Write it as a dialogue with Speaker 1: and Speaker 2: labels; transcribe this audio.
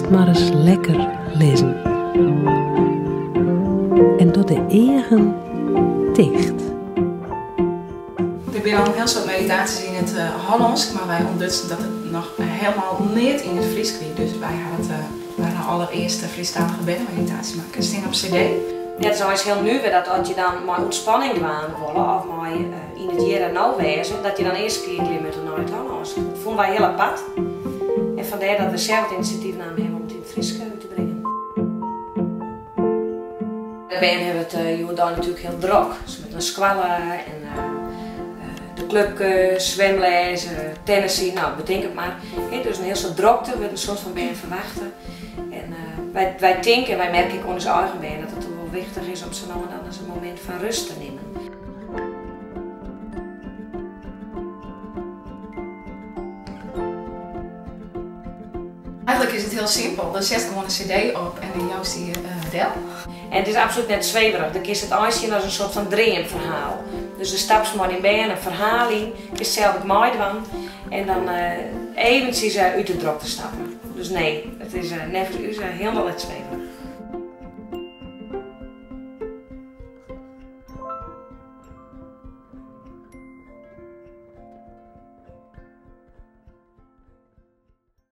Speaker 1: eerst maar eens lekker lezen. En door de egen dicht.
Speaker 2: Er zijn al heel veel meditaties in het Hollands, maar wij ontdekten dat het nog helemaal niet in het Fries kwam. Dus wij hadden de allereerste Friestalige meditatie maken. Het sting op cd.
Speaker 3: Net zoals heel nu dat als je dan maar ontspanning doen willen of maar in het hier en nou wezen, dat je dan eerst een keer met een nooit Hollands. Dat vonden wij heel apart. En vandaar dat we zelf het initiatief namen hebben om het in het Fries te brengen. De band hebben het daar natuurlijk heel druk. Dus met een squallen en de clubjes, zwemles, tennissen, nou bedenk het maar. Dus een heel soort drukte, we een soort van band verwachten. En wij denken en wij merken in onze eigen band dat het wel wichtig is om zo nou en dan eens een moment van rust te nemen.
Speaker 2: Eigenlijk is het heel simpel. Dan zet gewoon een cd op en dan juist die del.
Speaker 3: En het is absoluut net zweverig. Dan kiest het aanzien als een soort van dreamverhaal. Dus de staps maar in benen, een verhaal in, kiest zelf het mooi van en dan eventjes uit de druk te stappen. Dus nee, het is net voor u helemaal net zweverig.